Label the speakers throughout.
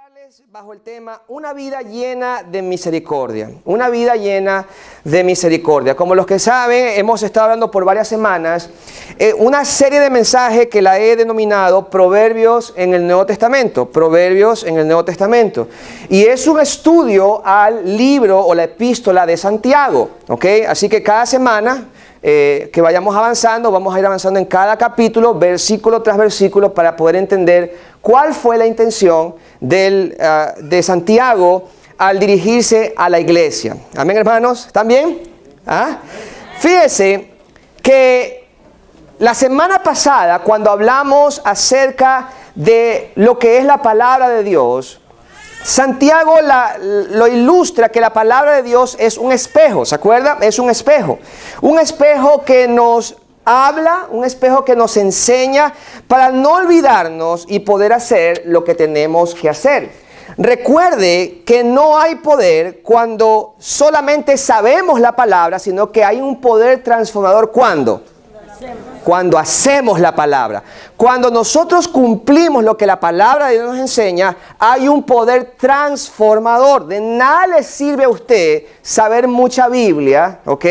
Speaker 1: hablarles bajo el tema una vida llena de misericordia. Una vida llena de misericordia. Como los que saben, hemos estado hablando por varias semanas una serie de mensajes que la he denominado Proverbios en el Nuevo Testamento. Proverbios en el Nuevo Testamento. Y es un estudio al libro o la epístola de Santiago. ¿Ok? Así que cada semana que vayamos avanzando, vamos a ir avanzando en cada capítulo, versículo tras versículo, para poder entender cuál fue la intención de Santiago al dirigirse a la iglesia. Amén, hermanos. ¿Están bien? ¿Ah? Fíjense que la semana pasada, cuando hablamos acerca de lo que es la palabra de Dios, Santiago lo ilustra que la palabra de Dios es un espejo, ¿se acuerda? Es un espejo que nos habla, un espejo que nos enseña para no olvidarnos y poder hacer lo que tenemos que hacer. Recuerde que no hay poder cuando solamente sabemos la palabra, sino que hay un poder transformador. ¿Cuándo? Cuando hacemos la palabra. Cuando nosotros cumplimos lo que la palabra de Dios nos enseña, hay un poder transformador. De nada le sirve a usted saber mucha Biblia, ¿ok?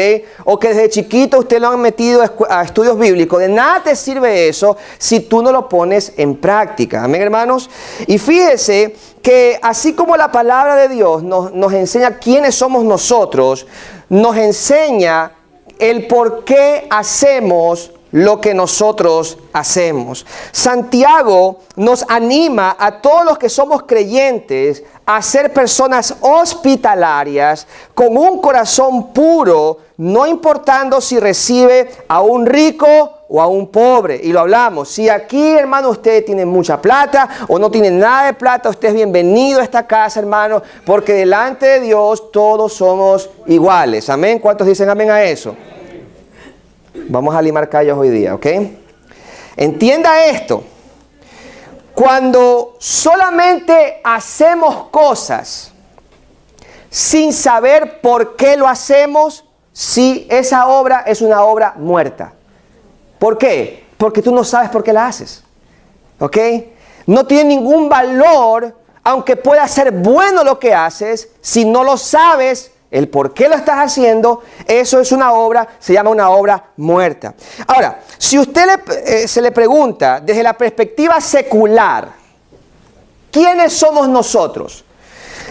Speaker 1: O que desde chiquito usted lo han metido a estudios bíblicos. De nada te sirve eso si tú no lo pones en práctica. Amén, hermanos. Y fíjese que así como la palabra de Dios nos enseña quiénes somos nosotros, nos enseña el por qué hacemos lo que nosotros hacemos. Santiago nos anima a todos los que somos creyentes a ser personas hospitalarias con un corazón puro, no importando si recibe a un rico o a un pobre. Y lo hablamos. Si aquí, hermano, usted tiene mucha plata o no tiene nada de plata, usted es bienvenido a esta casa, hermano, porque delante de Dios todos somos iguales. Amén. ¿Cuántos dicen amén a eso? Vamos a limar callos hoy día, ¿ok? Entienda esto. Cuando solamente hacemos cosas sin saber por qué lo hacemos, sí, esa obra es una obra muerta. ¿Por qué? Porque tú no sabes por qué la haces, ¿ok? No tiene ningún valor, aunque pueda ser bueno lo que haces, si no lo sabes el por qué lo estás haciendo. Eso es una obra, se llama una obra muerta. Ahora, si usted se le pregunta desde la perspectiva secular, ¿quiénes somos nosotros?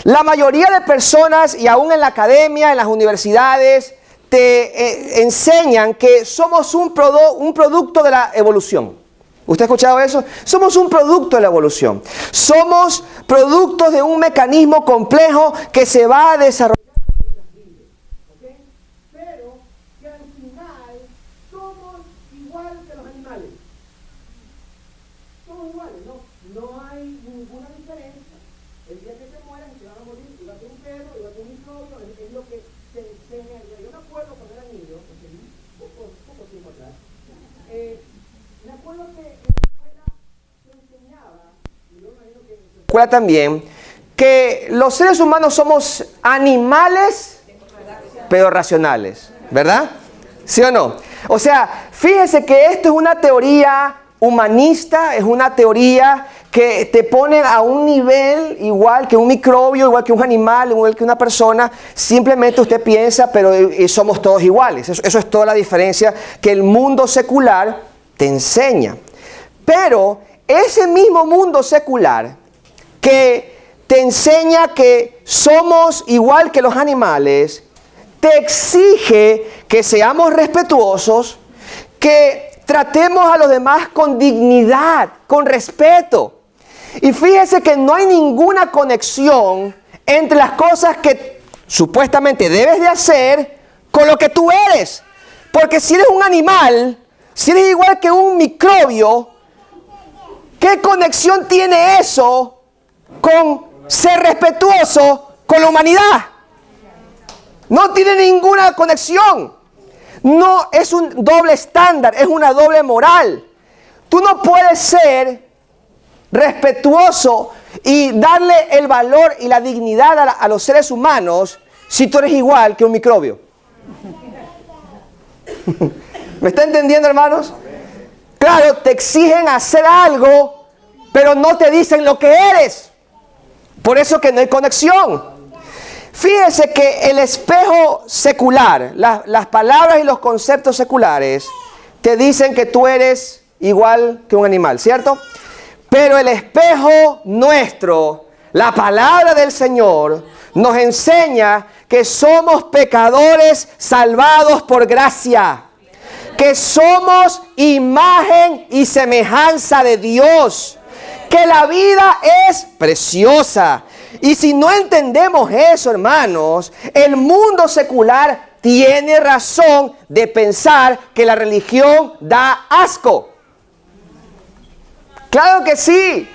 Speaker 1: La mayoría de personas, y aún en la academia, en las universidades, te enseñan que somos un producto de la evolución. ¿Usted ha escuchado eso? Somos un producto de la evolución. Somos productos de un mecanismo complejo que se va a desarrollar. También que los seres humanos somos animales pero racionales, ¿verdad? ¿Sí o no? O sea, fíjese que esto es una teoría humanista, es una teoría que te pone a un nivel igual que un microbio, igual que un animal, igual que una persona. Simplemente usted piensa, pero somos todos iguales. Eso es toda la diferencia que el mundo secular te enseña. Pero ese mismo mundo secular que te enseña que somos igual que los animales, te exige que seamos respetuosos, que tratemos a los demás con dignidad, con respeto. Y fíjese que no hay ninguna conexión entre las cosas que supuestamente debes de hacer con lo que tú eres. Porque si eres un animal, si eres igual que un microbio, ¿qué conexión tiene eso con ser respetuoso con la humanidad? No tiene ninguna conexión. No es un doble estándar, es una doble moral. Tú no puedes ser respetuoso y darle el valor y la dignidad a los seres humanos si tú eres igual que un microbio. ¿Me está entendiendo, hermanos? Claro, te exigen hacer algo, pero no te dicen lo que eres. Por eso que no hay conexión. Fíjese que el espejo secular, las palabras y los conceptos seculares te dicen que tú eres igual que un animal, ¿cierto? Pero el espejo nuestro, la palabra del Señor, nos enseña que somos pecadores salvados por gracia, que somos imagen y semejanza de Dios, que la vida es preciosa. Y si no entendemos eso, hermanos, el mundo secular tiene razón de pensar que la religión da asco. Claro que sí.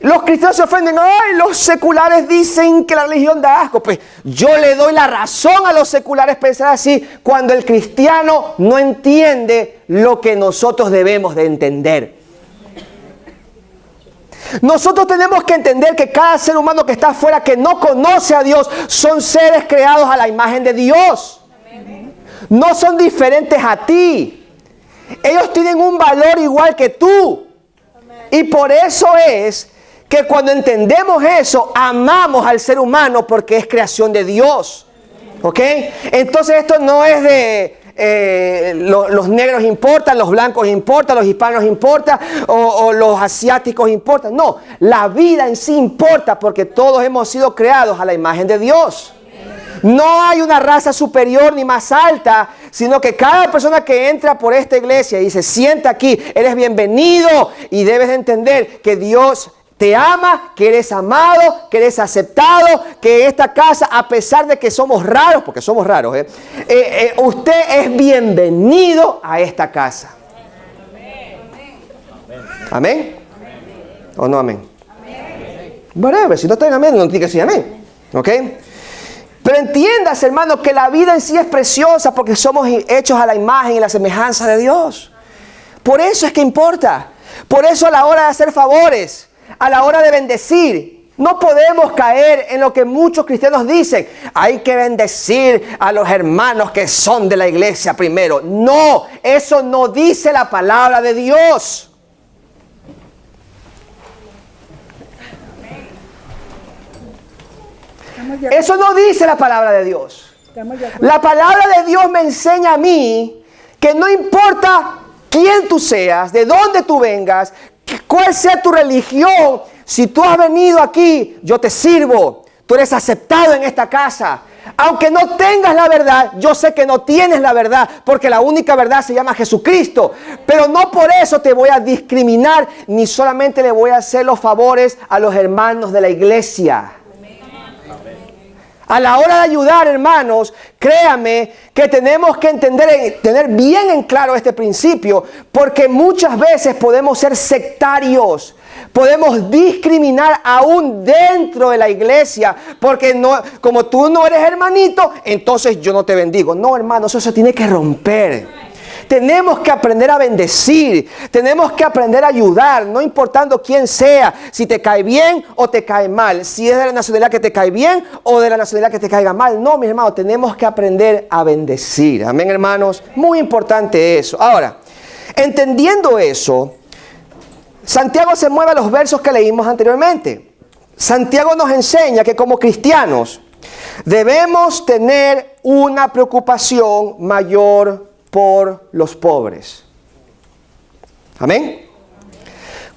Speaker 1: Los cristianos se ofenden. Ay, los seculares dicen que la religión da asco. Pues yo le doy la razón a los seculares pensar así cuando el cristiano no entiende lo que nosotros debemos de entender. Nosotros tenemos que entender que cada ser humano que está afuera, que no conoce a Dios, son seres creados a la imagen de Dios. No son diferentes a ti. Ellos tienen un valor igual que tú. Y por eso es que cuando entendemos eso, amamos al ser humano porque es creación de Dios. ¿Ok? Entonces esto no es de los negros importan, los blancos importan, los hispanos importan o los asiáticos importan. No, la vida en sí importa porque todos hemos sido creados a la imagen de Dios. No hay una raza superior ni más alta, sino que cada persona que entra por esta iglesia y se sienta aquí, eres bienvenido y debes de entender que Dios te ama, que eres amado, que eres aceptado, que esta casa, a pesar de que somos raros, porque somos raros, usted es bienvenido a esta casa. ¿Amén? ¿O no amén? Bueno, si no está en amén, no tiene que decir amén. ¿Ok? Pero entiendas, hermano, que la vida en sí es preciosa porque somos hechos a la imagen y la semejanza de Dios. Por eso es que importa. Por eso a la hora de hacer favores, a la hora de bendecir, no podemos caer en lo que muchos cristianos dicen. Hay que bendecir a los hermanos que son de la iglesia primero. No, eso no dice la palabra de Dios. Eso no dice la palabra de Dios. La palabra de Dios me enseña a mí que no importa quién tú seas, de dónde tú vengas, cuál sea tu religión, si tú has venido aquí, yo te sirvo. Tú eres aceptado en esta casa. Aunque no tengas la verdad, yo sé que no tienes la verdad, porque la única verdad se llama Jesucristo. Pero no por eso te voy a discriminar, ni solamente le voy a hacer los favores a los hermanos de la iglesia. A la hora de ayudar, hermanos, créame que tenemos que entender, tener bien en claro este principio, porque muchas veces podemos ser sectarios, podemos discriminar aún dentro de la iglesia, porque no, como tú no eres hermanito, entonces yo no te bendigo. No, hermanos, eso se tiene que romper. Tenemos que aprender a bendecir, tenemos que aprender a ayudar, no importando quién sea, si te cae bien o te cae mal, si es de la nacionalidad que te cae bien o de la nacionalidad que te caiga mal. No, mis hermanos, tenemos que aprender a bendecir. Amén, hermanos, muy importante eso. Ahora, entendiendo eso, Santiago se mueve a los versos que leímos anteriormente. Santiago nos enseña que como cristianos debemos tener una preocupación mayor por los pobres. Amén.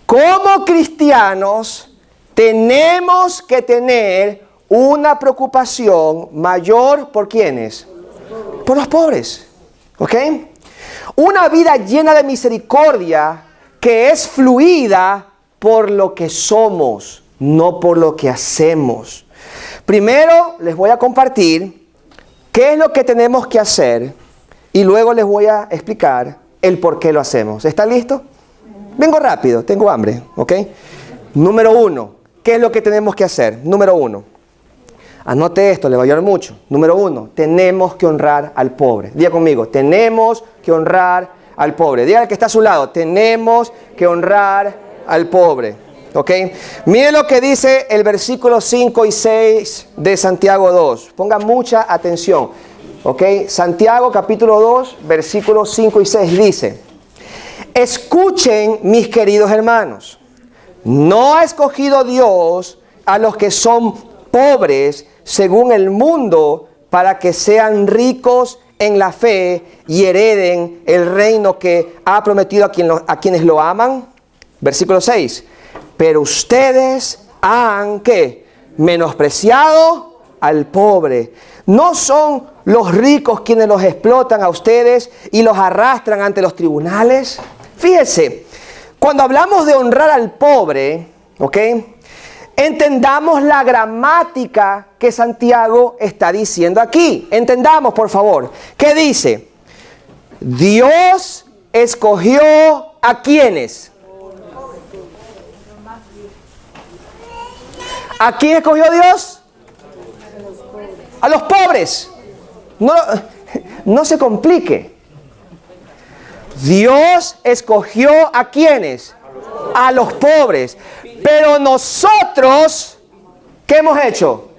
Speaker 1: Como cristianos tenemos que tener una preocupación mayor por ¿quiénes? Por los pobres. ¿Ok? Una vida llena de misericordia que es fluida por lo que somos, no por lo que hacemos. Primero les voy a compartir qué es lo que tenemos que hacer. Y luego les voy a explicar el por qué lo hacemos. ¿Están listos? Vengo rápido, tengo hambre, ¿ok? Número 1, ¿qué es lo que tenemos que hacer? Número 1, anote esto, le va a ayudar mucho. Número 1, tenemos que honrar al pobre. Diga conmigo, tenemos que honrar al pobre. Diga al que está a su lado, tenemos que honrar al pobre, ¿ok? Mire lo que dice el versículo 5 y 6 de Santiago 2. Ponga mucha atención. Ok, Santiago capítulo 2, versículos 5 y 6 dice: escuchen, mis queridos hermanos, no ha escogido Dios a los que son pobres según el mundo, para que sean ricos en la fe y hereden el reino que ha prometido a quienes lo aman. Versículo 6. Pero ustedes han, ¿qué? Menospreciado al pobre. No son los ricos quienes los explotan a ustedes y los arrastran ante los tribunales. Fíjese, cuando hablamos de honrar al pobre, ¿ok? Entendamos la gramática que Santiago está diciendo aquí. Entendamos, por favor. ¿Qué dice? Dios escogió ¿a quiénes? ¿A quién escogió Dios? A los pobres. No se complique. Dios escogió ¿a quiénes? A los pobres. Pero nosotros, ¿qué hemos hecho?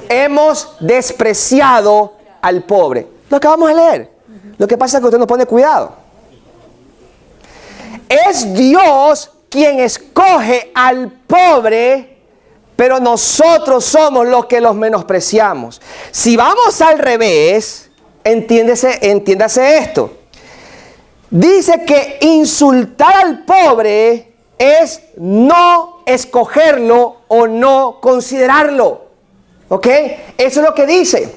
Speaker 1: Hemos despreciado al pobre. Lo acabamos de leer. Lo que pasa es que usted no pone cuidado. Es Dios quien escoge al pobre, pero nosotros somos los que los menospreciamos. Si vamos al revés, entiéndase esto. Dice que insultar al pobre es no escogerlo o no considerarlo. ¿Ok? Eso es lo que dice.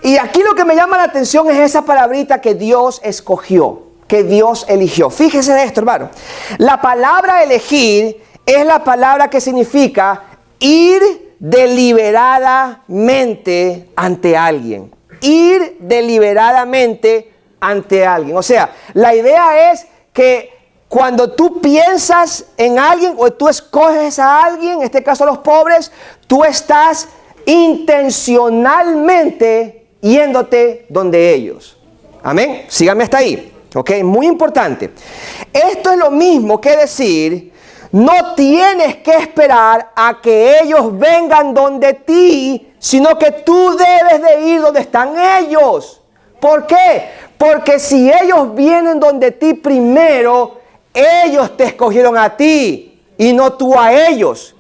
Speaker 1: Y aquí lo que me llama la atención es esa palabrita que Dios escogió, que Dios eligió. Fíjese de esto, hermano. La palabra elegir es la palabra que significa ir deliberadamente ante alguien. Ir deliberadamente ante alguien. O sea, la idea es que cuando tú piensas en alguien o tú escoges a alguien, en este caso a los pobres, tú estás intencionalmente yéndote donde ellos. Amén. Síganme hasta ahí. Ok, muy importante. Esto es lo mismo que decir, no tienes que esperar a que ellos vengan donde ti, sino que tú debes de ir donde están ellos. ¿Por qué? Porque si ellos vienen donde ti primero, ellos te escogieron a ti y no tú a ellos.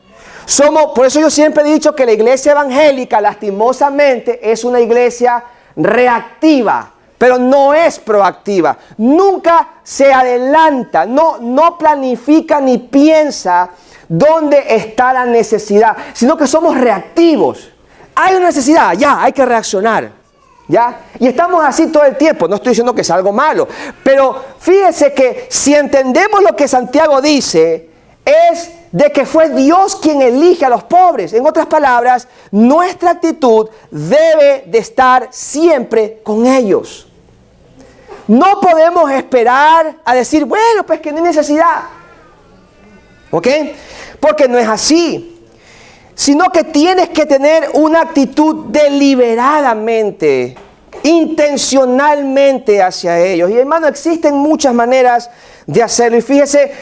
Speaker 1: Por eso yo siempre he dicho que la iglesia evangélica, lastimosamente, es una iglesia reactiva, pero no es proactiva. Nunca se adelanta, no planifica ni piensa dónde está la necesidad, sino que somos reactivos. Hay una necesidad, ya, hay que reaccionar. ¿Ya? Y estamos así todo el tiempo. No estoy diciendo que es algo malo, pero fíjese que si entendemos lo que Santiago dice, es de que fue Dios quien elige a los pobres. En otras palabras, nuestra actitud debe de estar siempre con ellos. No podemos esperar a decir, bueno, pues que no hay necesidad. ¿Ok? Porque no es así. Sino que tienes que tener una actitud deliberadamente, intencionalmente hacia ellos. Y hermano, existen muchas maneras de hacerlo. Y fíjese,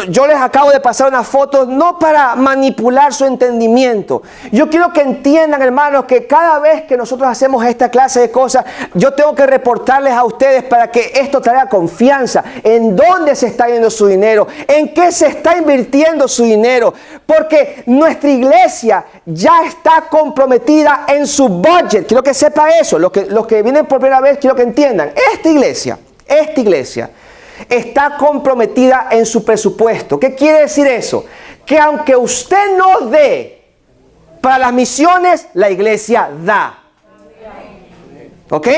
Speaker 1: yo les acabo de pasar una foto no para manipular su entendimiento. Yo quiero que entiendan, hermanos, que cada vez que nosotros hacemos esta clase de cosas, yo tengo que reportarles a ustedes para que esto traiga confianza. ¿En dónde se está yendo su dinero? ¿En qué se está invirtiendo su dinero? Porque nuestra iglesia ya está comprometida en su budget. Quiero que sepa eso. Los que vienen por primera vez, quiero que entiendan. Esta iglesia está comprometida en su presupuesto. ¿Qué quiere decir eso? Que aunque usted no dé para las misiones, la iglesia da. ¿Ok?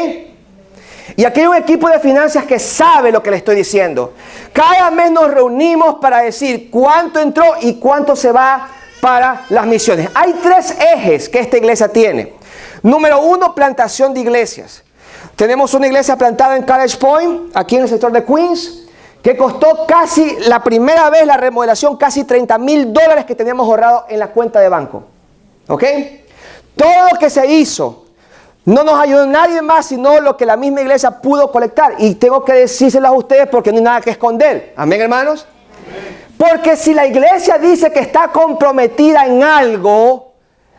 Speaker 1: Y aquí hay un equipo de finanzas que sabe lo que le estoy diciendo. Cada mes nos reunimos para decir cuánto entró y cuánto se va para las misiones. Hay 3 ejes que esta iglesia tiene. Número 1, plantación de iglesias. Tenemos una iglesia plantada en College Point, aquí en el sector de Queens, que costó casi, la primera vez la remodelación, casi $30,000 que teníamos ahorrado en la cuenta de banco. ¿Ok? Todo lo que se hizo, no nos ayudó nadie más, sino lo que la misma iglesia pudo colectar. Y tengo que decírselos a ustedes porque no hay nada que esconder. ¿Amén, hermanos? Amén. Porque si la iglesia dice que está comprometida en algo,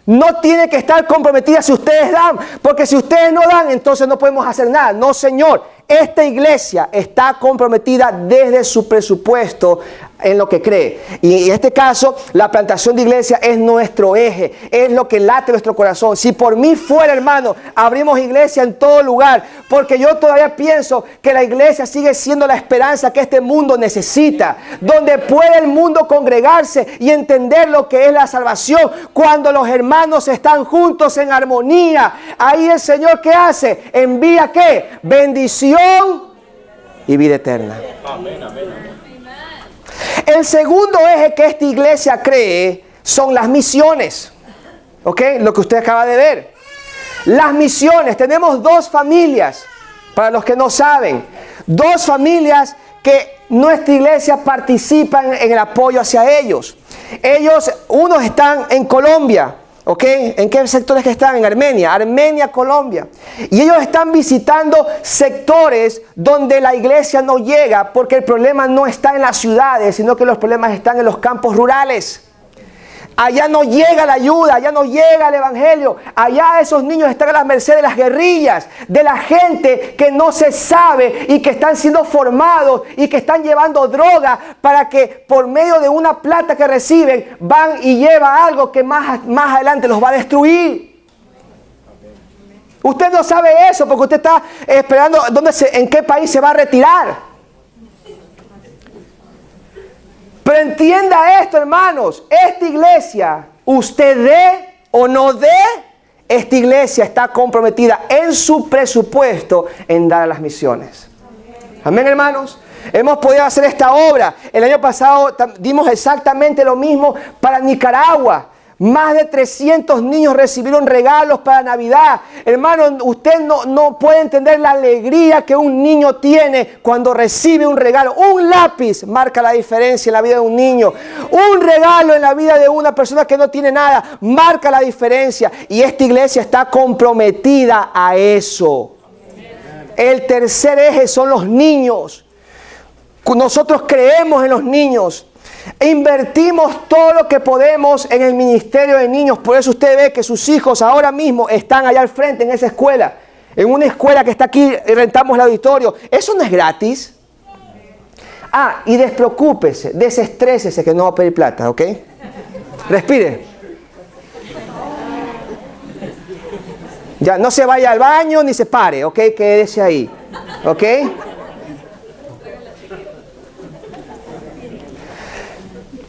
Speaker 1: no tiene que estar comprometida si ustedes dan, porque si ustedes no dan, entonces no podemos hacer nada. No, señor, esta iglesia está comprometida desde su presupuesto en lo que cree. Y en este caso, la plantación de iglesia es nuestro eje, es lo que late nuestro corazón. Si por mí fuera, hermano, abrimos iglesia en todo lugar, porque yo todavía pienso que la iglesia sigue siendo la esperanza que este mundo necesita, donde puede el mundo congregarse y entender lo que es la salvación, cuando los hermanos están juntos en armonía. Ahí el Señor, ¿qué hace? Envía ¿qué? Bendición y vida eterna. Amén, amén, amén. El segundo eje que esta iglesia cree son las misiones. ¿Ok? Lo que usted acaba de ver. Las misiones. Tenemos dos familias, para los que no saben. Dos familias que nuestra iglesia participa en el apoyo hacia ellos. Unos están en Colombia. ¿Ok? ¿En qué sectores que están? En Armenia, Colombia. Y ellos están visitando sectores donde la iglesia no llega, porque el problema no está en las ciudades, sino que los problemas están en los campos rurales. Allá no llega la ayuda, allá no llega el evangelio. Allá esos niños están a la merced de las guerrillas, de la gente que no se sabe y que están siendo formados y que están llevando droga para que por medio de una plata que reciben van y llevan algo que más adelante los va a destruir. Usted no sabe eso porque usted está esperando en qué país se va a retirar. Pero entienda esto, hermanos, esta iglesia, usted dé o no dé, esta iglesia está comprometida en su presupuesto en dar a las misiones. Amén, hermanos. Hemos podido hacer esta obra. El año pasado dimos exactamente lo mismo para Nicaragua. Más de 300 niños recibieron regalos para Navidad. Hermano, usted no puede entender la alegría que un niño tiene cuando recibe un regalo. Un lápiz marca la diferencia en la vida de un niño. Un regalo en la vida de una persona que no tiene nada marca la diferencia. Y esta iglesia está comprometida a eso. El tercer eje son los niños. Nosotros creemos en los niños. Invertimos todo lo que podemos en el ministerio de niños. Por eso usted ve que sus hijos ahora mismo están allá al frente en esa escuela. En una escuela que está aquí, rentamos el auditorio. Eso no es gratis. Y despreocúpese, desestrésese que no va a pedir plata, ¿ok? Respire. Ya, no se vaya al baño ni se pare, ¿ok? Quédese ahí, ¿ok?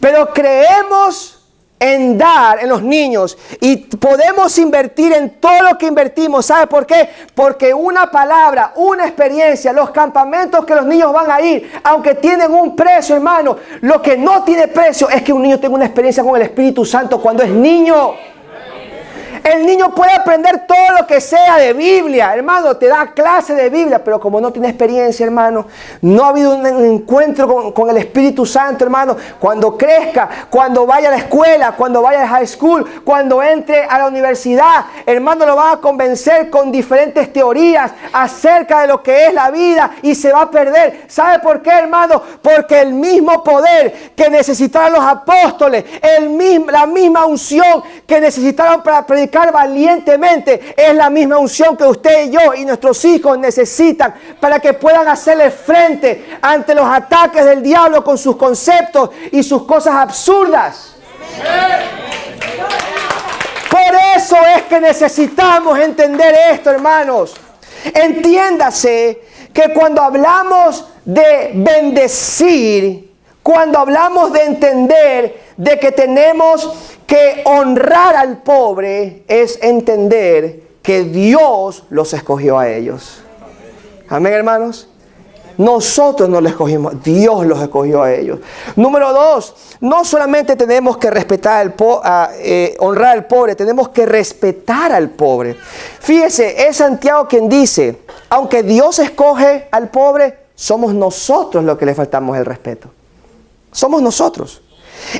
Speaker 1: Pero creemos en dar en los niños y podemos invertir en todo lo que invertimos. ¿Sabe por qué? Porque una palabra, una experiencia, los campamentos que los niños van a ir, aunque tienen un precio, hermano, lo que no tiene precio es que un niño tenga una experiencia con el Espíritu Santo cuando es niño. El niño puede aprender todo lo que sea de Biblia, hermano, te da clase de Biblia, pero como no tiene experiencia, hermano, no ha habido un encuentro con el Espíritu Santo, hermano, cuando crezca, cuando vaya a la escuela, cuando vaya a high school, cuando entre a la universidad, hermano, lo van a convencer con diferentes teorías acerca de lo que es la vida y se va a perder. ¿Sabe por qué, hermano? Porque el mismo poder que necesitaron los apóstoles, la misma unción que necesitaron para predicar valientemente, es la misma unción que usted y yo y nuestros hijos necesitan para que puedan hacerle frente ante los ataques del diablo con sus conceptos y sus cosas absurdas. Por eso es que necesitamos entender esto, hermanos. Entiéndase que cuando hablamos de bendecir, cuando hablamos de entender de que tenemos que honrar al pobre, es entender que Dios los escogió a ellos. Amén, hermanos. Nosotros no los escogimos, Dios los escogió a ellos. Número 2, no solamente tenemos que respetar honrar al pobre, tenemos que respetar al pobre. Fíjese, es Santiago quien dice, aunque Dios escoge al pobre, somos nosotros los que le faltamos el respeto. Somos nosotros.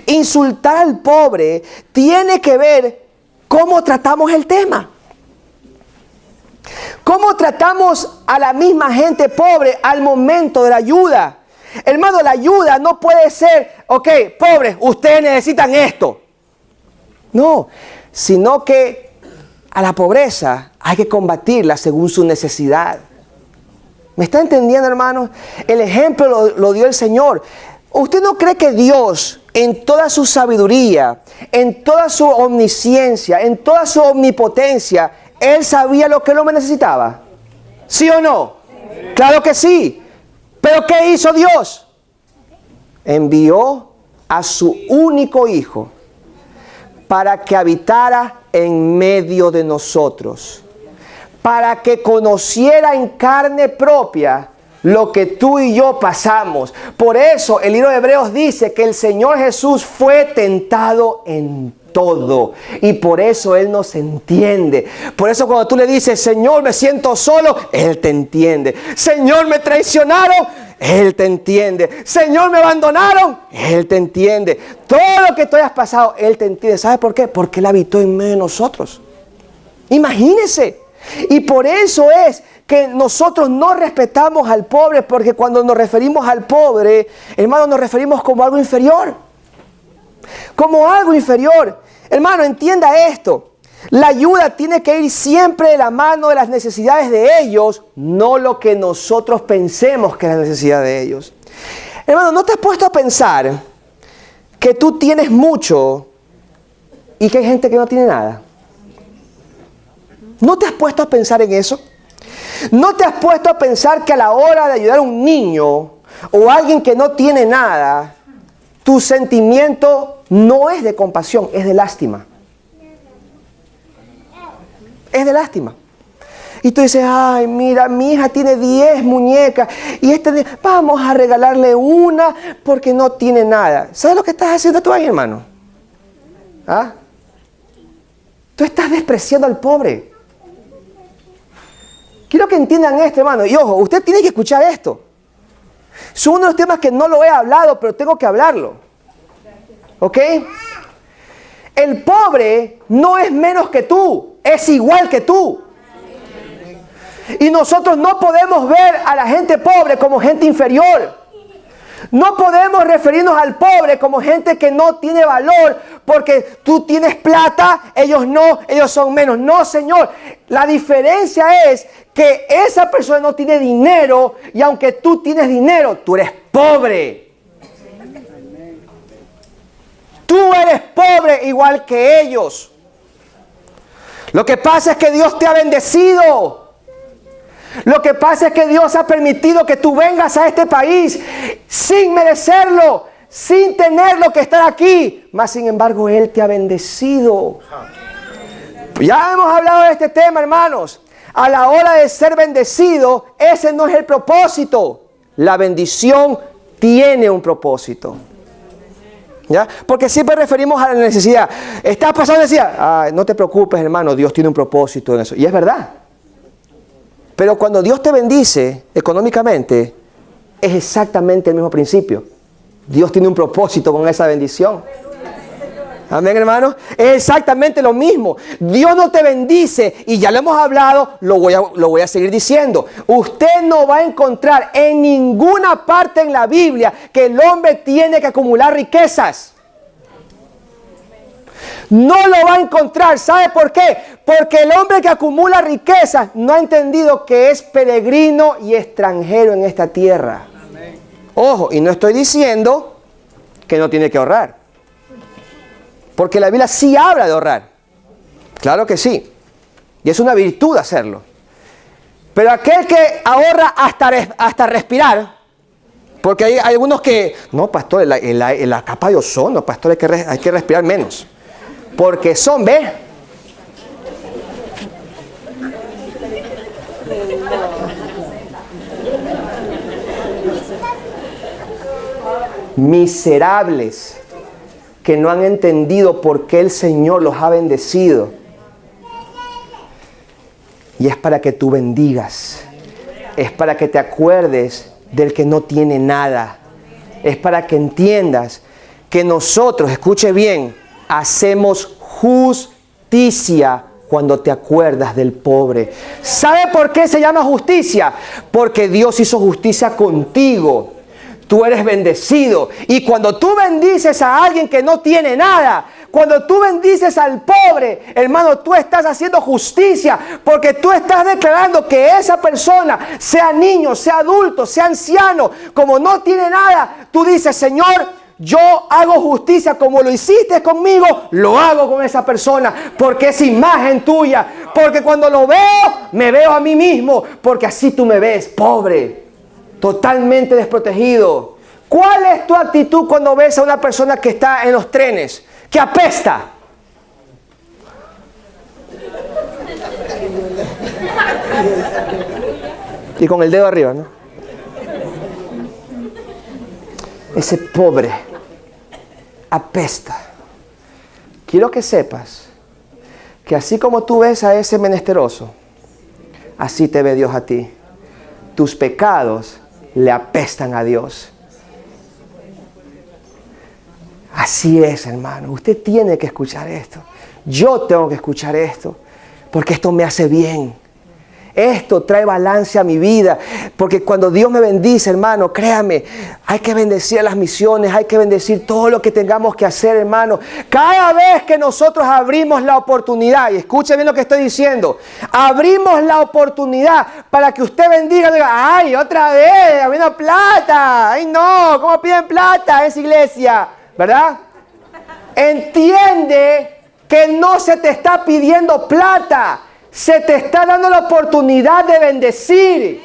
Speaker 1: Insultar al pobre tiene que ver cómo tratamos el tema. Cómo tratamos a la misma gente pobre al momento de la ayuda. Hermano, la ayuda no puede ser, ok, pobres, ustedes necesitan esto. No, sino que a la pobreza hay que combatirla según su necesidad. ¿Me está entendiendo, hermano? El ejemplo lo dio el Señor. ¿Usted no cree que Dios, en toda su sabiduría, en toda su omnisciencia, en toda su omnipotencia, Él sabía lo que el hombre necesitaba? ¿Sí o no? Sí. Claro que sí. ¿Pero qué hizo Dios? Envió a su único Hijo para que habitara en medio de nosotros, para que conociera en carne propia lo que tú y yo pasamos. Por eso el libro de Hebreos dice que el Señor Jesús fue tentado en todo, y por eso Él nos entiende. Por eso cuando tú le dices, Señor, me siento solo, Él te entiende. Señor, me traicionaron, Él te entiende. Señor, me abandonaron, Él te entiende. Todo lo que tú hayas pasado, Él te entiende. ¿Sabes por qué? Porque Él habitó en medio de nosotros. Imagínese. Y por eso es que nosotros no respetamos al pobre, porque cuando nos referimos al pobre, hermano, nos referimos como algo inferior. Como algo inferior. Hermano, entienda esto. La ayuda tiene que ir siempre de la mano de las necesidades de ellos, no lo que nosotros pensemos que es la necesidad de ellos. Hermano, ¿no te has puesto a pensar que tú tienes mucho y que hay gente que no tiene nada? ¿No te has puesto a pensar en eso? ¿No te has puesto a pensar que a la hora de ayudar a un niño o a alguien que no tiene nada, tu sentimiento no es de compasión, es de lástima? Es de lástima. Y tú dices, ay, mira, mi hija tiene 10 muñecas y vamos a regalarle una porque no tiene nada. ¿Sabes lo que estás haciendo tú ahí, hermano? ¿Ah? Tú estás despreciando al pobre. Quiero que entiendan esto, hermano. Y ojo, usted tiene que escuchar esto. Es uno de los temas que no lo he hablado, pero tengo que hablarlo. ¿Ok? El pobre no es menos que tú, es igual que tú. Y nosotros no podemos ver a la gente pobre como gente inferior. No podemos referirnos al pobre como gente que no tiene valor porque tú tienes plata, ellos no, ellos son menos. No, Señor. La diferencia es que esa persona no tiene dinero y aunque tú tienes dinero, tú eres pobre. Tú eres pobre igual que ellos. Lo que pasa es que Dios te ha bendecido. Lo que pasa es que Dios ha permitido que tú vengas a este país sin merecerlo, sin tener lo que estar aquí. Mas sin embargo, Él te ha bendecido. Ya hemos hablado de este tema, hermanos. A la hora de ser bendecido, ese no es el propósito. La bendición tiene un propósito. ¿Ya? Porque siempre referimos a la necesidad. ¿Estás pasando necesidad? Ay, no te preocupes, hermano, Dios tiene un propósito en eso. Y es verdad. Pero cuando Dios te bendice económicamente, es exactamente el mismo principio. Dios tiene un propósito con esa bendición. Amén, hermano. Es exactamente lo mismo. Dios no te bendice, y ya lo hemos hablado, lo voy a seguir diciendo. Usted no va a encontrar en ninguna parte en la Biblia que el hombre tiene que acumular riquezas. No lo va a encontrar. ¿Sabe por qué? Porque el hombre que acumula riquezas no ha entendido que es peregrino y extranjero en esta tierra. Amén. Ojo, y no estoy diciendo que no tiene que ahorrar. Porque la Biblia sí habla de ahorrar. Claro que sí. Y es una virtud hacerlo. Pero aquel que ahorra hasta respirar, porque hay algunos que, no, pastor, la capa de ozono, pastor, hay que respirar menos. Porque son, ¿ves? Miserables que no han entendido por qué el Señor los ha bendecido. Y es para que tú bendigas. Es para que te acuerdes del que no tiene nada. Es para que entiendas que nosotros, escuche bien, hacemos justicia cuando te acuerdas del pobre. ¿Sabe por qué se llama justicia? Porque Dios hizo justicia contigo. Tú eres bendecido. Y cuando tú bendices a alguien que no tiene nada, Cuando tú bendices al pobre, hermano, tú estás haciendo justicia, porque tú estás declarando que esa persona, sea niño, sea adulto, sea anciano, como no tiene nada, tú dices, Señor, yo hago justicia como lo hiciste conmigo, lo hago con esa persona, porque es imagen tuya, porque cuando lo veo, me veo a mí mismo, porque así tú me ves, pobre, totalmente desprotegido. ¿Cuál es tu actitud cuando ves a una persona que está en los trenes, que apesta? Y con el dedo arriba, ¿no? Ese pobre apesta. Quiero que sepas que así como tú ves a ese menesteroso, así te ve Dios a ti. Tus pecados le apestan a Dios. Así es, hermano. Usted tiene que escuchar esto. Yo tengo que escuchar esto, porque esto me hace bien. Esto trae balance a mi vida, porque cuando Dios me bendice, hermano, créame, hay que bendecir a las misiones, hay que bendecir todo lo que tengamos que hacer, hermano. Cada vez que nosotros abrimos la oportunidad, y escuche bien lo que estoy diciendo, abrimos la oportunidad para que usted bendiga, y diga, ay, otra vez, habiendo plata, ay no, ¿cómo piden plata en esa iglesia? ¿Verdad? Entiende que no se te está pidiendo plata. Se te está dando la oportunidad de bendecir.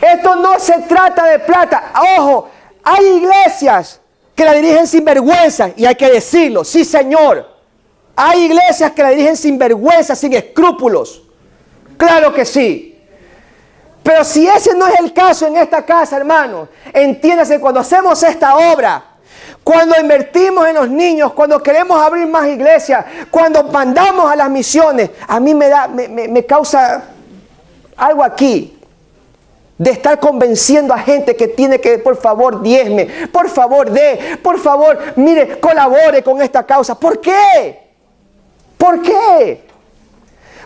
Speaker 1: Esto no se trata de plata. Ojo, hay iglesias que la dirigen sin vergüenza y hay que decirlo. Sí, Señor. Hay iglesias que la dirigen sin vergüenza, sin escrúpulos. Claro que sí. Pero si ese no es el caso en esta casa, hermano, entiéndase, cuando hacemos esta obra, cuando invertimos en los niños, cuando queremos abrir más iglesias, cuando mandamos a las misiones, a mí me causa algo aquí de estar convenciendo a gente que tiene que, por favor, diezme, por favor, dé, por favor, mire, colabore con esta causa. ¿Por qué? ¿Por qué?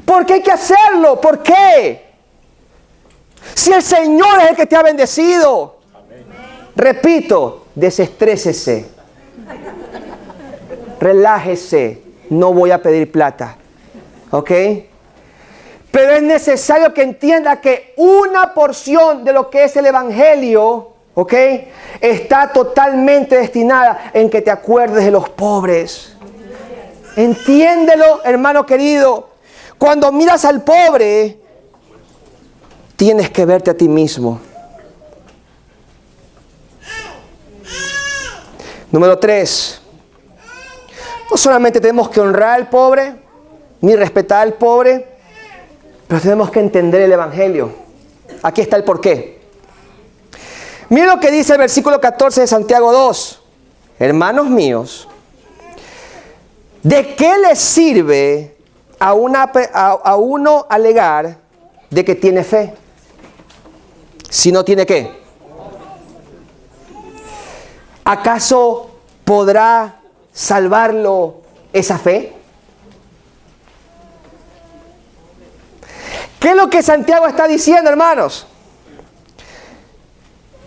Speaker 1: ¿Por qué hay que hacerlo? ¿Por qué? Si el Señor es el que te ha bendecido. Amén. Repito, desestrésese. Relájese. No voy a pedir plata. ¿Ok? Pero es necesario que entienda que una porción de lo que es el Evangelio, ¿ok?, está totalmente destinada en que te acuerdes de los pobres. Entiéndelo, hermano querido. Cuando miras al pobre, tienes que verte a ti mismo. Número 3. No solamente tenemos que honrar al pobre, ni respetar al pobre, pero tenemos que entender el Evangelio. Aquí está el porqué. Miren lo que dice el versículo 14 de Santiago 2. Hermanos míos, ¿de qué les sirve a uno alegar de que tiene fe si no tiene qué? ¿Acaso podrá salvarlo esa fe? ¿Qué es lo que Santiago está diciendo, hermanos?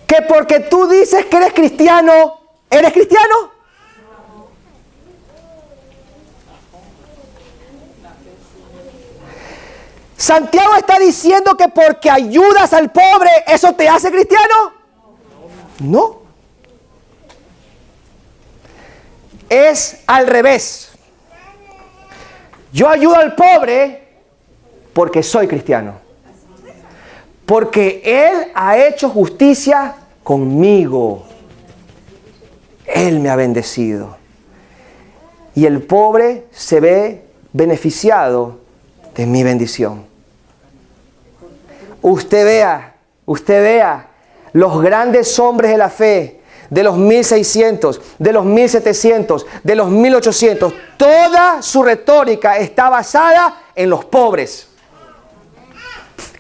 Speaker 1: Que porque tú dices que eres cristiano, ¿eres cristiano? Santiago está diciendo que porque ayudas al pobre, ¿eso te hace cristiano? No. Es al revés. Yo ayudo al pobre porque soy cristiano. Porque Él ha hecho justicia conmigo. Él me ha bendecido. Y el pobre se ve beneficiado de mi bendición. Usted vea los grandes hombres de la fe, de los 1600, de los 1700, de los 1800. Toda su retórica está basada en los pobres.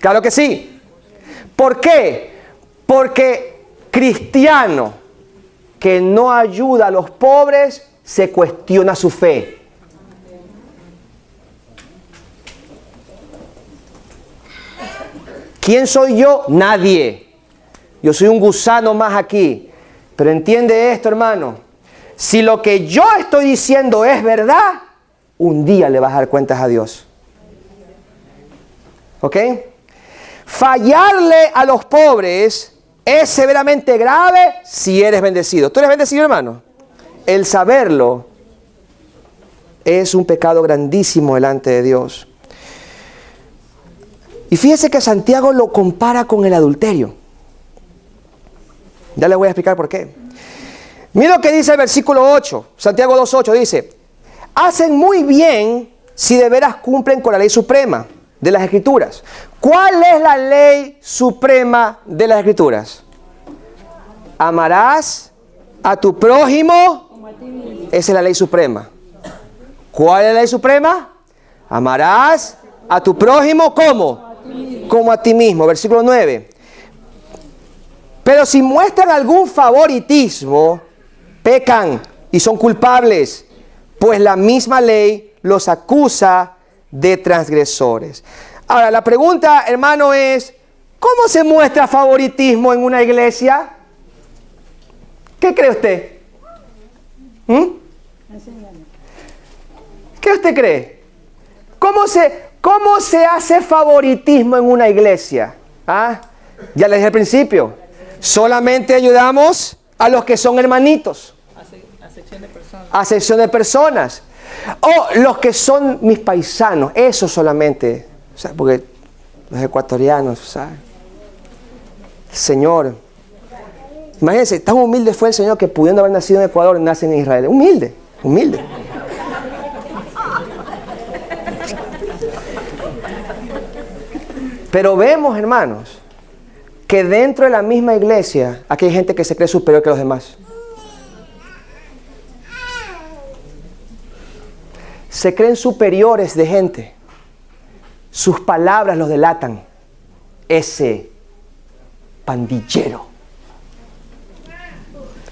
Speaker 1: Claro que sí. ¿Por qué? Porque cristiano que no ayuda a los pobres se cuestiona su fe. ¿Quién soy yo? Nadie. Yo soy un gusano más aquí. Pero entiende esto, hermano. Si lo que yo estoy diciendo es verdad, un día le vas a dar cuentas a Dios. ¿Ok? Fallarle a los pobres es severamente grave si eres bendecido. ¿Tú eres bendecido, hermano? El saberlo es un pecado grandísimo delante de Dios. Y fíjese que Santiago lo compara con el adulterio. Ya les voy a explicar por qué. Mira lo que dice el versículo 8. Santiago 2:8 dice: hacen muy bien si de veras cumplen con la ley suprema de las Escrituras. ¿Cuál es la ley suprema de las Escrituras? Amarás a tu prójimo. Esa es la ley suprema. ¿Cuál es la ley suprema? Amarás a tu prójimo, ¿cómo? Como a ti mismo. Versículo 9. Pero si muestran algún favoritismo, pecan y son culpables, pues la misma ley los acusa de transgresores. Ahora, la pregunta, hermano, es: ¿cómo se muestra favoritismo en una iglesia? ¿Qué cree usted? ¿Qué usted cree? ¿Cómo se hace favoritismo en una iglesia? ¿Ah? Ya les dije al principio. Solamente ayudamos a los que son hermanitos. A sección de personas. O los que son mis paisanos. Eso solamente. O sea, porque los ecuatorianos, ¿sabes? Señor. Imagínense, tan humilde fue el Señor que, pudiendo haber nacido en Ecuador, nace en Israel. Humilde, humilde. Pero vemos, hermanos, que dentro de la misma iglesia aquí hay gente que se cree superior que los demás. Se creen superiores de gente. Sus palabras los delatan. Ese pandillero.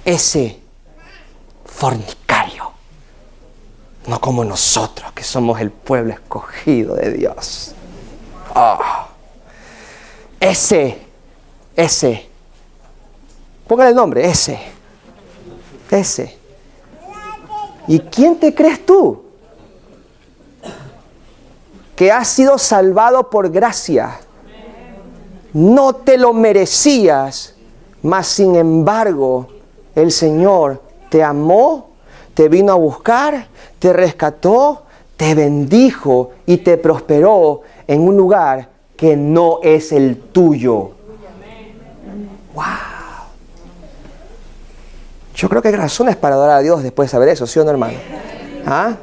Speaker 1: Ese fornicario. No como nosotros, que somos el pueblo escogido de Dios. Oh. Ese. Póngale el nombre, ese. ¿Y quién te crees tú? Que has sido salvado por gracia. No te lo merecías, mas sin embargo, el Señor te amó, te vino a buscar, te rescató, te bendijo y te prosperó en un lugar que no es el tuyo. ¡Wow! Yo creo que hay razones para adorar a Dios después de saber eso, ¿sí o no, hermano? ¿Ah?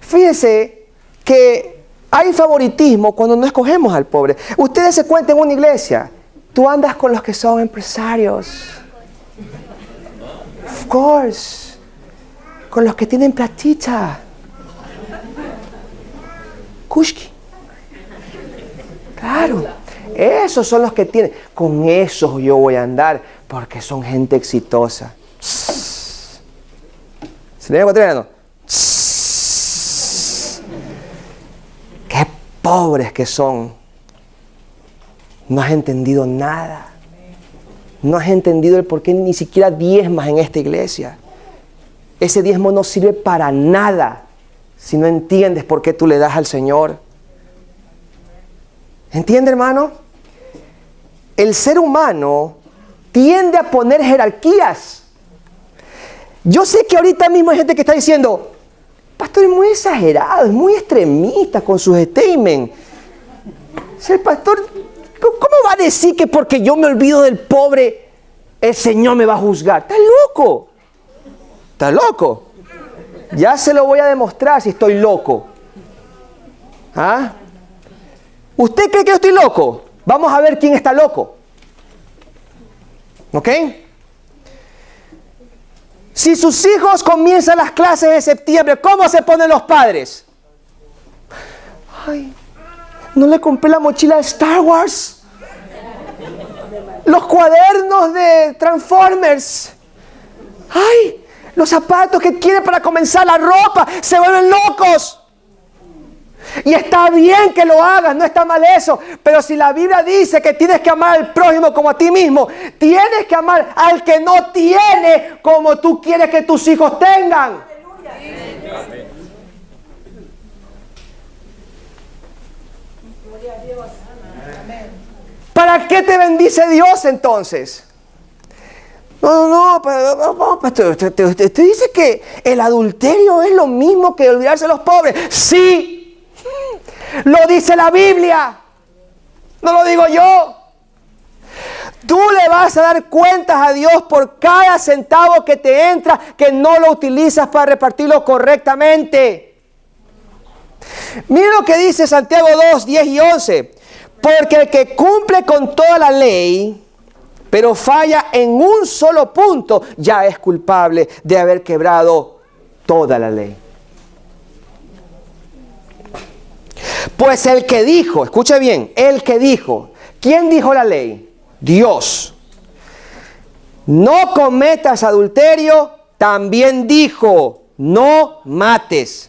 Speaker 1: Fíjese que hay favoritismo cuando no escogemos al pobre. Ustedes se cuentan en una iglesia. Tú andas con los que son empresarios. Of course. Con los que tienen platita. Kushki. Claro. Esos son los que tienen. Con esos yo voy a andar porque son gente exitosa. ¿Se le llama ecuatoriano? Qué pobres que son. No has entendido nada. No has entendido el por qué ni siquiera diezmas en esta iglesia. Ese diezmo no sirve para nada si no entiendes por qué tú le das al Señor. ¿Entiende, hermano? El ser humano tiende a poner jerarquías. Yo sé que ahorita mismo hay gente que está diciendo: pastor, es muy exagerado, es muy extremista con sus statements. El pastor, ¿cómo va a decir que porque yo me olvido del pobre, el Señor me va a juzgar? ¿Estás loco? ¿Estás loco? Ya se lo voy a demostrar si estoy loco. ¿Ah? ¿Usted cree que yo estoy loco? Vamos a ver quién está loco. ¿Ok? Si sus hijos comienzan las clases en septiembre, ¿cómo se ponen los padres? Ay, no le compré la mochila de Star Wars. Los cuadernos de Transformers. Ay, los zapatos que quiere para comenzar, la ropa. Se vuelven locos. Y está bien que lo hagas, no está mal eso. Pero si la Biblia dice que tienes que amar al prójimo como a ti mismo, tienes que amar al que no tiene como tú quieres que tus hijos tengan. ¿Para qué te bendice Dios entonces? No, pastor, usted dice que el adulterio es lo mismo que olvidarse de los pobres. Sí, lo dice la Biblia, no lo digo yo. Tú le vas a dar cuentas a Dios por cada centavo que te entra, que no lo utilizas para repartirlo correctamente. Mira lo que dice Santiago 2, 10 y 11. Porque el que cumple con toda la ley, pero falla en un solo punto, ya es culpable de haber quebrado toda la ley. Pues el que dijo, escuche bien, el que dijo, ¿quién dijo la ley? Dios. No cometas adulterio, también dijo, no mates.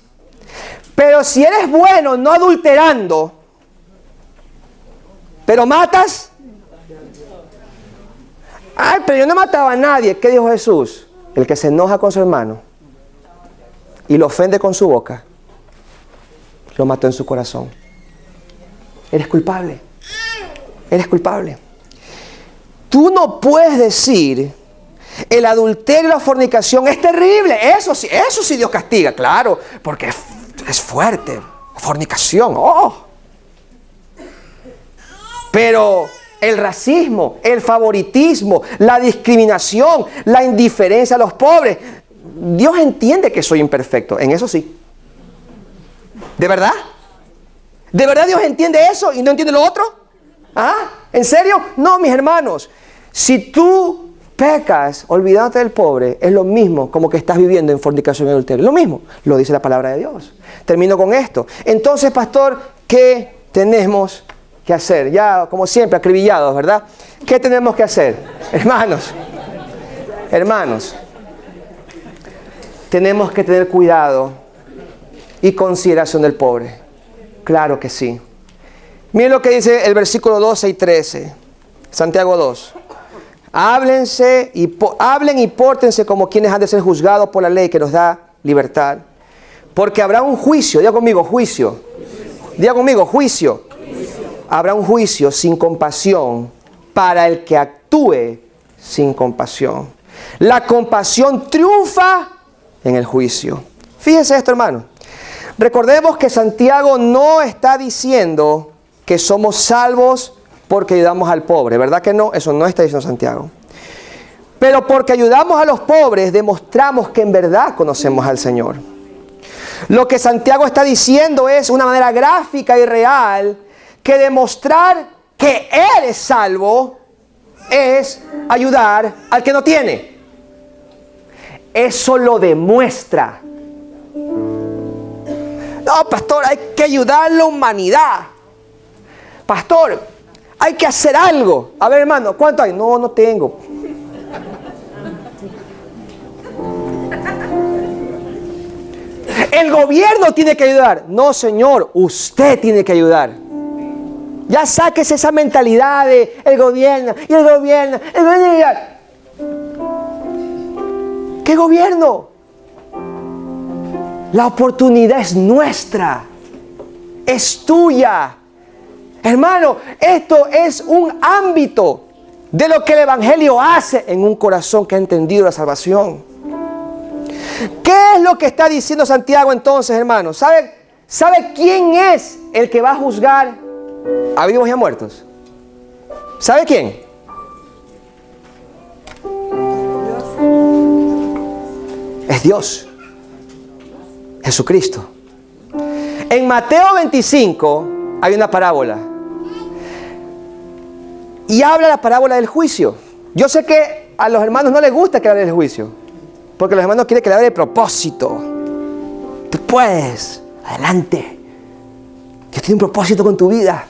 Speaker 1: Pero si eres bueno no adulterando, pero matas. Ay, pero yo no mataba a nadie. ¿Qué dijo Jesús? El que se enoja con su hermano y lo ofende con su boca, lo mató en su corazón. Eres culpable. Eres culpable. Tú no puedes decir el adulterio y la fornicación es terrible. Eso sí Dios castiga, claro, porque es fuerte. Fornicación, Pero el racismo, el favoritismo, la discriminación, la indiferencia a los pobres, Dios entiende que soy imperfecto, en eso sí. ¿De verdad? ¿De verdad Dios entiende eso y no entiende lo otro? ¿Ah? ¿En serio? No, mis hermanos. Si tú pecas olvidándote del pobre, es lo mismo como que estás viviendo en fornicación y adulterio. Lo mismo, lo dice la palabra de Dios. Termino con esto. Entonces, pastor, ¿qué tenemos que hacer? Ya, como siempre, acribillados, ¿verdad? ¿Qué tenemos que hacer? Hermanos, tenemos que tener cuidado y consideración del pobre. Claro que sí. Miren lo que dice el versículo 12 y 13. Santiago 2. Hablen y pórtense como quienes han de ser juzgados por la ley que nos da libertad. Porque habrá un juicio. Diga conmigo, juicio. Diga conmigo, juicio. Habrá un juicio sin compasión para el que actúe sin compasión. La compasión triunfa en el juicio. Fíjense esto, hermano. Recordemos que Santiago no está diciendo que somos salvos porque ayudamos al pobre. ¿Verdad que no? Eso no está diciendo Santiago. Pero porque ayudamos a los pobres, demostramos que en verdad conocemos al Señor. Lo que Santiago está diciendo es una manera gráfica y real que demostrar que eres salvo es ayudar al que no tiene. Eso lo demuestra. No, pastor, hay que ayudar a la humanidad. Pastor, hay que hacer algo. A ver, hermano, ¿cuánto hay? No tengo. El gobierno tiene que ayudar. No, señor, usted tiene que ayudar. Ya sáquese esa mentalidad de el gobierno. ¿Qué gobierno? La oportunidad es nuestra. Es tuya. Hermano, esto es un ámbito de lo que el Evangelio hace en un corazón que ha entendido la salvación. ¿Qué es lo que está diciendo Santiago entonces, hermano? ¿Sabe quién es el que va a juzgar a vivos y a muertos? ¿Sabe quién? Es Dios. Jesucristo. En Mateo 25 hay una parábola. Y habla la parábola del juicio. Yo sé que a los hermanos no les gusta que hable del juicio, porque los hermanos quieren que le hable de propósito. Tú puedes, adelante. Dios tiene un propósito con tu vida.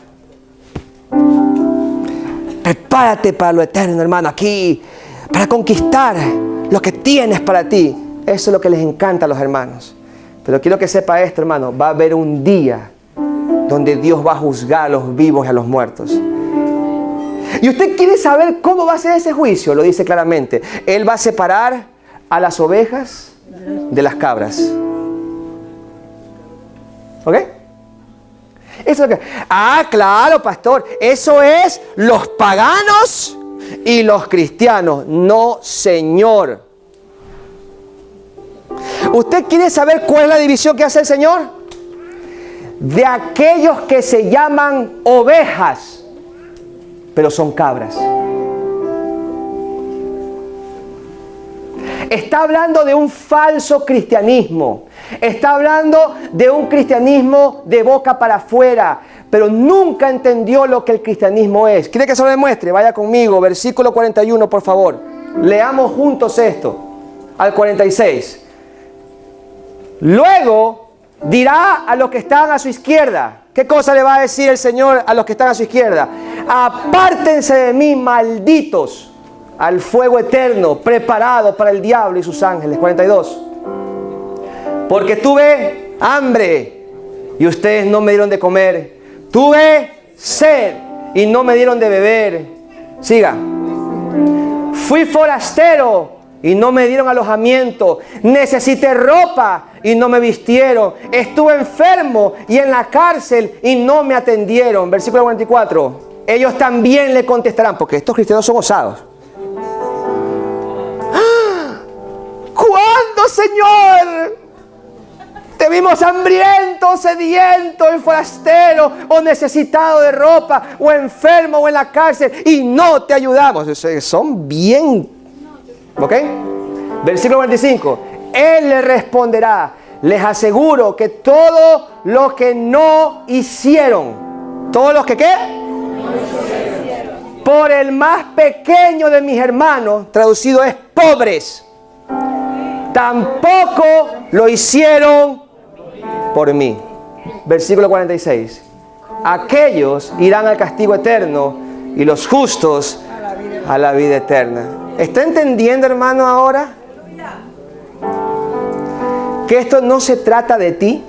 Speaker 1: Prepárate para lo eterno, hermano, aquí, para conquistar lo que tienes para ti. Eso es lo que les encanta a los hermanos. Pero quiero que sepa esto, hermano, va a haber un día donde Dios va a juzgar a los vivos y a los muertos. Y usted quiere saber cómo va a ser ese juicio, lo dice claramente. Él va a separar a las ovejas de las cabras. ¿Ok? Eso es claro, pastor. Eso es los paganos y los cristianos. No, señor. ¿Usted quiere saber cuál es la división que hace el Señor? De aquellos que se llaman ovejas, pero son cabras. Está hablando de un falso cristianismo. Está hablando de un cristianismo de boca para afuera, pero nunca entendió lo que el cristianismo es. ¿Quiere que se lo demuestre? Vaya conmigo, versículo 41, por favor. Leamos juntos esto, al 46. Luego dirá a los que están a su izquierda. ¿Qué cosa le va a decir el Señor a los que están a su izquierda? Apártense de mí, malditos, al fuego eterno preparado para el diablo y sus ángeles. 42. Porque tuve hambre y ustedes no me dieron de comer. Tuve sed y no me dieron de beber. Siga. Fui forastero y no me dieron alojamiento. Necesité ropa y no me vistieron. Estuve enfermo y en la cárcel y no me atendieron. Versículo 44. Ellos también le contestarán, porque estos cristianos son osados. ¿Cuándo, Señor? Te vimos hambriento, sediento, y forastero, o necesitado de ropa, o enfermo, o en la cárcel, y no te ayudamos. Son bien... ¿Ok? Versículo 45. Él le responderá: les aseguro que todo lo que no hicieron, ¿todos los que qué? Por el más pequeño de mis hermanos, traducido es pobres, tampoco lo hicieron por mí. Versículo 46. Aquellos irán al castigo eterno y los justos a la vida eterna. ¿Está entendiendo, hermano, ahora? Que esto no se trata de ti.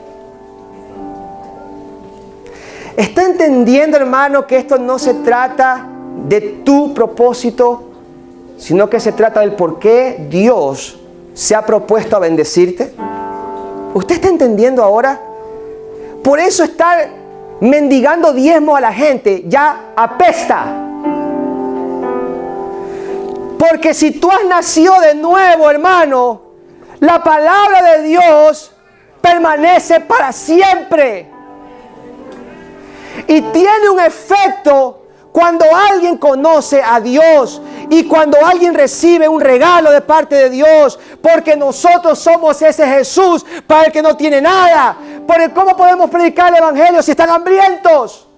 Speaker 1: ¿Está entendiendo, hermano, que esto no se trata de tu propósito, sino que se trata del por qué Dios se ha propuesto a bendecirte? ¿Usted está entendiendo ahora? Por eso estar mendigando diezmo a la gente ya apesta. Porque si tú has nacido de nuevo, hermano, la palabra de Dios permanece para siempre. Y tiene un efecto cuando alguien conoce a Dios y cuando alguien recibe un regalo de parte de Dios, porque nosotros somos ese Jesús para el que no tiene nada. Porque ¿cómo podemos predicar el evangelio si están hambrientos?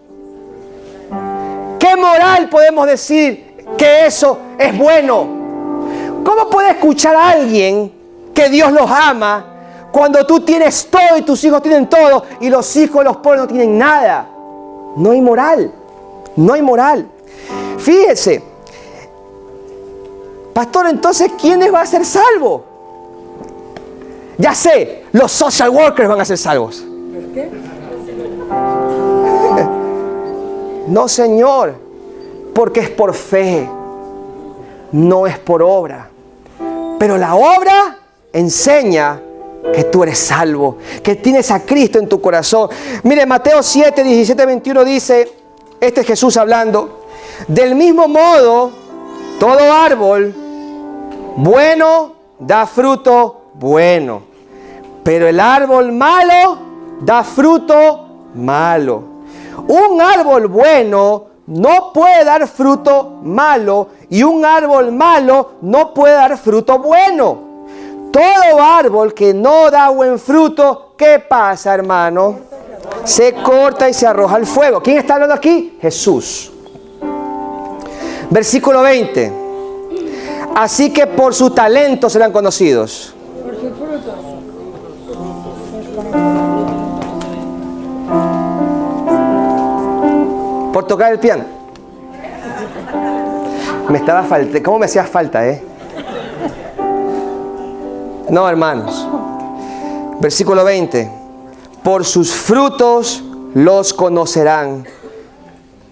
Speaker 1: ¿Qué moral podemos decir que eso es bueno? ¿Cómo puede escuchar a alguien que Dios los ama cuando tú tienes todo y tus hijos tienen todo y los hijos de los pobres no tienen nada? No hay moral. No hay moral. Fíjese, pastor, entonces, ¿quiénes van a ser salvos? Ya sé, los social workers van a ser salvos. ¿Por qué? No, Señor, porque es por fe, no es por obra. Pero la obra enseña que tú eres salvo, que tienes a Cristo en tu corazón. Mire, Mateo 7, 17, 21 dice, este es Jesús hablando: del mismo modo, todo árbol bueno da fruto bueno, pero el árbol malo da fruto malo. Un árbol bueno no puede dar fruto malo, y un árbol malo no puede dar fruto bueno. Todo árbol que no da buen fruto, ¿qué pasa, hermano? Se corta y se arroja al fuego. ¿Quién está hablando aquí? Jesús. Versículo 20. Así que por su talento serán conocidos. Por sus frutos. Por tocar el piano. Me estaba falta. ¿Cómo me hacía falta, No, hermanos. Versículo 20. Por sus frutos los conocerán.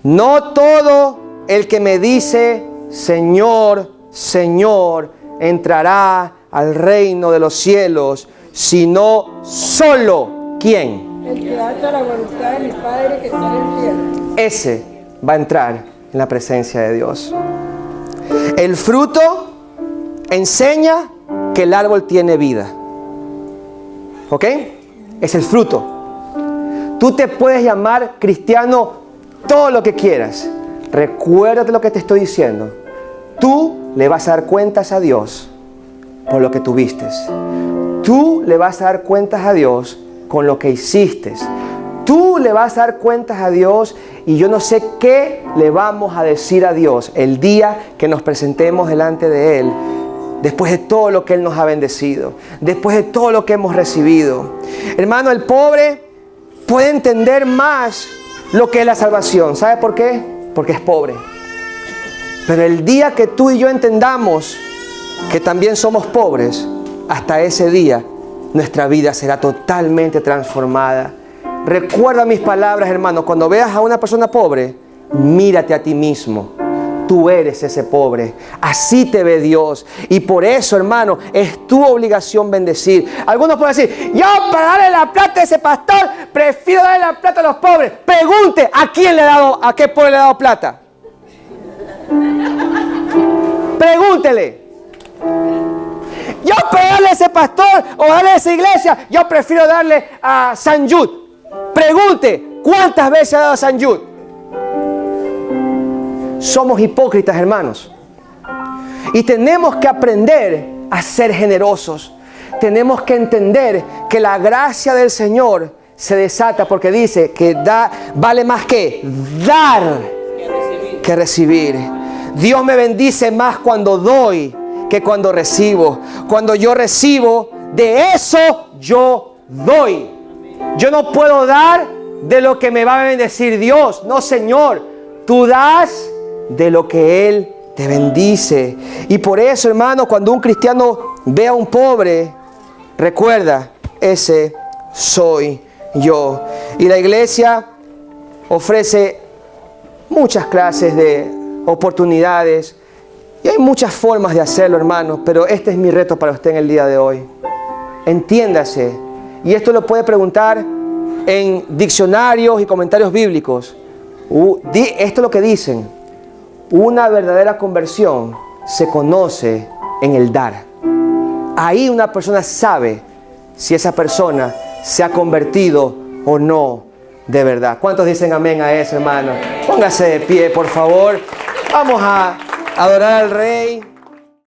Speaker 1: No todo el que me dice, Señor, Señor, entrará al reino de los cielos, sino solo, ¿quién?
Speaker 2: El que hace la voluntad de mi Padre que está en el cielo.
Speaker 1: Ese va a entrar en la presencia de Dios. El fruto enseña que el árbol tiene vida. ¿Ok? Es el fruto. Tú te puedes llamar cristiano todo lo que quieras. Recuérdate lo que te estoy diciendo. Tú le vas a dar cuentas a Dios por lo que tuviste. Tú le vas a dar cuentas a Dios con lo que hiciste. Tú le vas a dar cuentas a Dios y yo no sé qué le vamos a decir a Dios el día que nos presentemos delante de Él, después de todo lo que Él nos ha bendecido, después de todo lo que hemos recibido. Hermano, el pobre puede entender más lo que es la salvación. ¿Sabe por qué? Porque es pobre. Pero el día que tú y yo entendamos que también somos pobres, hasta ese día nuestra vida será totalmente transformada. Recuerda mis palabras, hermano. Cuando veas a una persona pobre, mírate a ti mismo. Tú eres ese pobre. Así te ve Dios. Y por eso, hermano, es tu obligación bendecir. Algunos pueden decir, yo para darle la plata a ese pastor, prefiero darle la plata a los pobres. Pregunte, ¿a quién le ha dado, a qué pobre le ha dado plata? Pregúntele. Yo para darle a ese pastor o darle a esa iglesia, yo prefiero darle a San Jude. Pregunte, ¿cuántas veces ha dado a San Jude? Somos hipócritas, hermanos. Y tenemos que aprender a ser generosos. Tenemos que entender que la gracia del Señor se desata porque dice que vale más que dar que recibir. Dios me bendice más cuando doy que cuando recibo. Cuando yo recibo, de eso yo doy. Yo no puedo dar de lo que me va a bendecir Dios. No, Señor. Tú das de lo que Él te bendice. Y por eso, hermano, cuando un cristiano ve a un pobre, recuerda, ese soy yo. Y la iglesia ofrece muchas clases de oportunidades. Y hay muchas formas de hacerlo, hermano. Pero este es mi reto para usted en el día de hoy. Entiéndase. Y esto lo puede preguntar en diccionarios y comentarios bíblicos. Esto es lo que dicen. Una verdadera conversión se conoce en el dar. Ahí una persona sabe si esa persona se ha convertido o no de verdad. ¿Cuántos dicen amén a eso, hermano? Póngase de pie, por favor. Vamos a adorar al Rey.